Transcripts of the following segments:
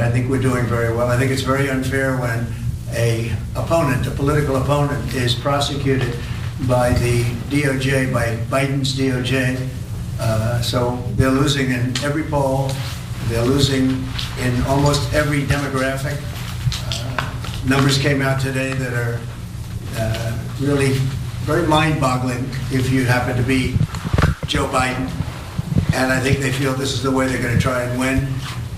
I think we're doing very well. I think it's very unfair when a political opponent is prosecuted by the DOJ, by Biden's DOJ. So they're losing in every poll. They're losing in almost every demographic. Numbers came out today that are really very mind-boggling if you happen to be Joe Biden. And I think they feel this is the way they're going to try and win.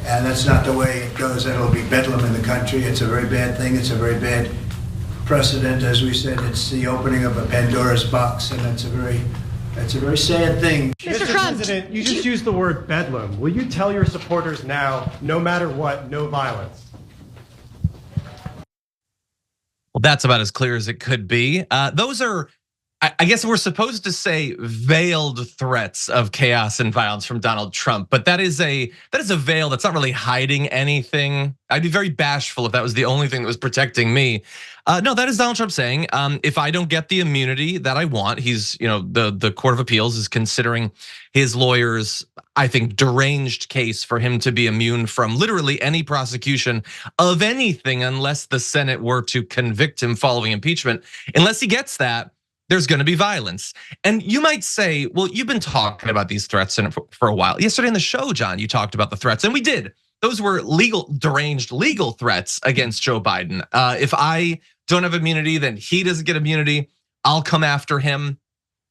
And that's not the way it goes. It'll be bedlam in the country. It's a very bad thing. It's a very bad precedent. As we said, it's the opening of a Pandora's box, and that's a very sad thing. Mr. President, you just used the word bedlam. Will you tell your supporters now, no matter what, no violence? Well, that's about as clear as it could be. Those are, I guess we're supposed to say, veiled threats of chaos and violence from Donald Trump, but that is a veil that's not really hiding anything. I'd be very bashful if that was the only thing that was protecting me. No, that is Donald Trump saying, if I don't get the immunity that I want, he's, the Court of Appeals is considering his lawyers, I think, deranged case for him to be immune from literally any prosecution of anything unless the Senate were to convict him following impeachment. Unless he gets that, there's going to be violence. And you might say, well, you've been talking about these threats for a while. Yesterday in the show, John, you talked about the threats, and we did. Those were deranged legal threats against Joe Biden. If I don't have immunity, then he doesn't get immunity. I'll come after him.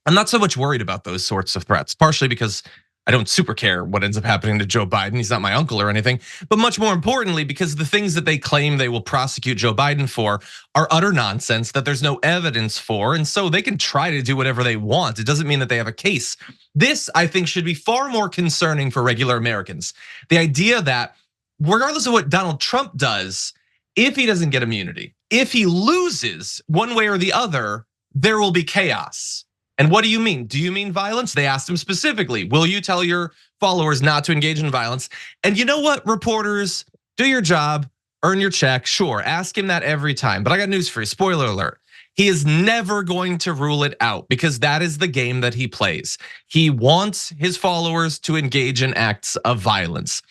I'm not so much worried about those sorts of threats, partially because I don't super care what ends up happening to Joe Biden. He's not my uncle or anything, but much more importantly, because the things that they claim they will prosecute Joe Biden for are utter nonsense that there's no evidence for. And so they can try to do whatever they want. It doesn't mean that they have a case. This, I think, should be far more concerning for regular Americans. The idea that regardless of what Donald Trump does, if he doesn't get immunity, if he loses one way or the other, there will be chaos. And what do you mean? Do you mean violence? They asked him specifically, will you tell your followers not to engage in violence? And you know what, reporters, do your job, earn your check, sure, ask him that every time. But I got news for you, spoiler alert. He is never going to rule it out because that is the game that he plays. He wants his followers to engage in acts of violence.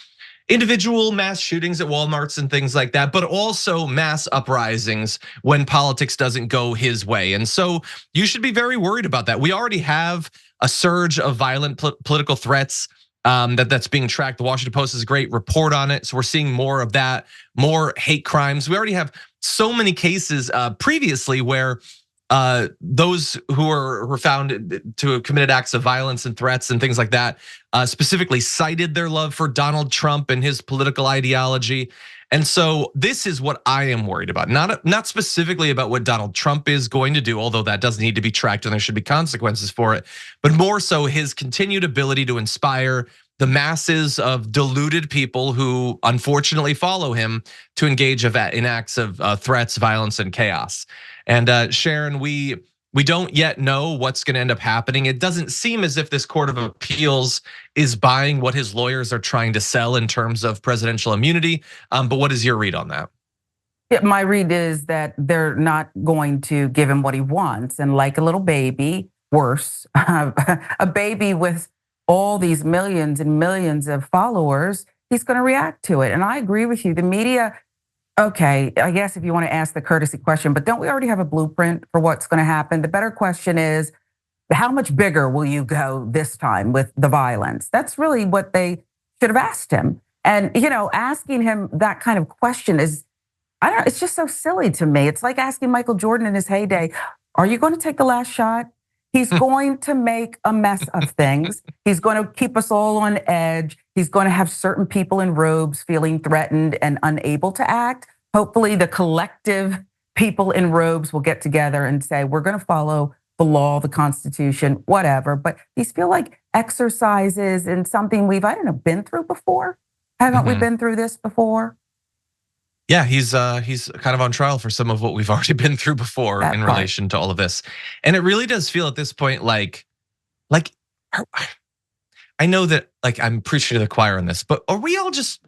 Individual mass shootings at Walmarts and things like that, but also mass uprisings when politics doesn't go his way. And so you should be very worried about that. We already have a surge of violent political threats that's being tracked. The Washington Post has a great report on it. So we're seeing more of that, more hate crimes. We already have so many cases previously where those who were found to have committed acts of violence and threats and things like that, specifically cited their love for Donald Trump and his political ideology. And so this is what I am worried about, not specifically about what Donald Trump is going to do, although that does need to be tracked and there should be consequences for it, but more so his continued ability to inspire the masses of deluded people who unfortunately follow him to engage in acts of threats, violence, and chaos. And Sharon, we don't yet know what's going to end up happening. It doesn't seem as if this Court of Appeals is buying what his lawyers are trying to sell in terms of presidential immunity. But what is your read on that? Yeah, my read is that they're not going to give him what he wants. And like a little baby, worse, a baby with all these millions and millions of followers, he's going to react to it. And I agree with you. The media, okay, I guess if you want to ask the courtesy question, but don't we already have a blueprint for what's going to happen? The better question is, how much bigger will you go this time with the violence? That's really what they should have asked him. And asking him that kind of question is, it's just so silly to me. It's like asking Michael Jordan in his heyday, are you going to take the last shot? He's going to make a mess of things. He's going to keep us all on edge. He's going to have certain people in robes feeling threatened and unable to act. Hopefully the collective people in robes will get together and say, we're going to follow the law, the Constitution, whatever. But these feel like exercises in something we've, been through before. Haven't we been through this before? Yeah, he's kind of on trial for some of what we've already been through before in relation to all of this. And it really does feel at this point like I know that I'm preaching to the choir on this, but are we all just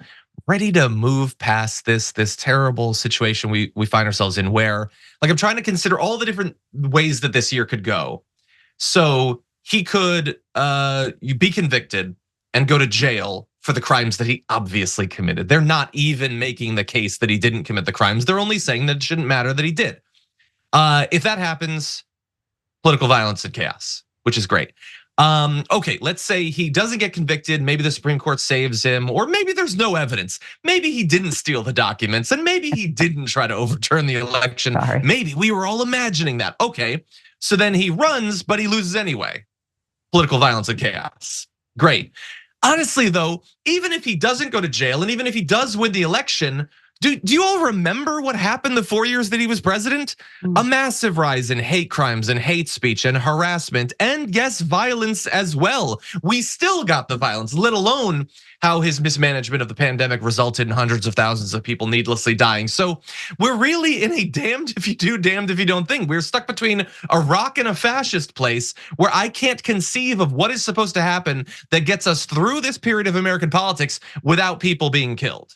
ready to move past this terrible situation we find ourselves in where I'm trying to consider all the different ways that this year could go. So he could be convicted and go to jail for the crimes that he obviously committed. They're not even making the case that he didn't commit the crimes. They're only saying that it shouldn't matter that he did. If that happens, political violence and chaos, which is great. Okay, let's say he doesn't get convicted. Maybe the Supreme Court saves him, or maybe there's no evidence. Maybe he didn't steal the documents, and maybe he didn't try to overturn the election. Sorry. Maybe we were all imagining that. Okay, so then he runs, but he loses anyway. Political violence and chaos. Great. Honestly, though, even if he doesn't go to jail, and even if he does win the election, do you all remember what happened the 4 years that he was president? A massive rise in hate crimes and hate speech and harassment, and yes, violence as well. We still got the violence, let alone how his mismanagement of the pandemic resulted in hundreds of thousands of people needlessly dying. So we're really in a damned if you do, damned if you don't thing. We're stuck between a rock and a fascist place where I can't conceive of what is supposed to happen that gets us through this period of American politics without people being killed.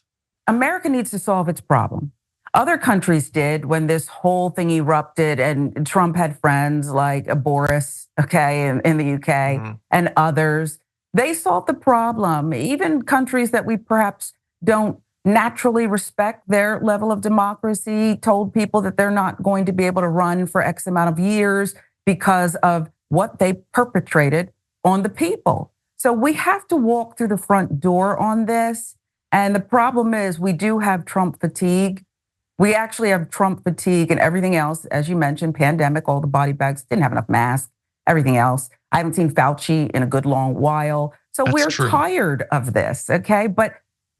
America needs to solve its problem. Other countries did when this whole thing erupted, and Trump had friends like Boris, okay, in the UK, and others. They solved the problem. Even countries that we perhaps don't naturally respect their level of democracy told people that they're not going to be able to run for X amount of years because of what they perpetrated on the people. So we have to walk through the front door on this. And the problem is we do have Trump fatigue. We actually have Trump fatigue and everything else, as you mentioned, pandemic, all the body bags, didn't have enough masks, everything else. I haven't seen Fauci in a good long while. So we're tired of this, okay? But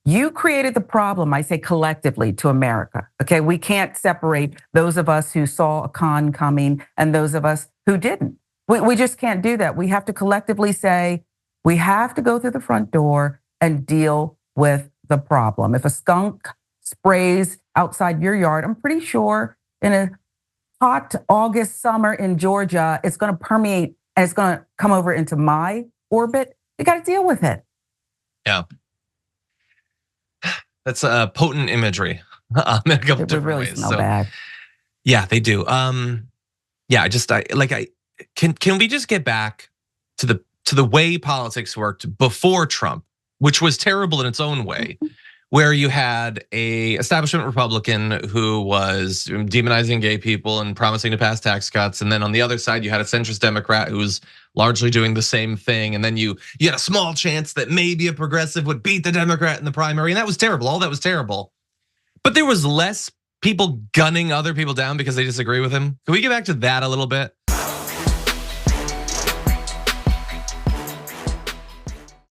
you created the problem, I say collectively, to America, okay? We can't separate those of us who saw a con coming and those of us who didn't. We just can't do that. We have to collectively say, we have to go through the front door and deal with the problem. If a skunk sprays outside your yard, I'm pretty sure in a hot August summer in Georgia, it's going to permeate and it's going to come over into my orbit. You got to deal with it. Yeah. That's a potent imagery in a couple different really ways. Smell bad. Yeah, they do. Yeah, can we just get back to the way politics worked before Trump, which was terrible in its own way, where you had a establishment Republican who was demonizing gay people and promising to pass tax cuts. And then on the other side, you had a centrist Democrat who was largely doing the same thing. And then you had a small chance that maybe a progressive would beat the Democrat in the primary. And that was terrible, all that was terrible. But there was less people gunning other people down because they disagree with him. Can we get back to that a little bit?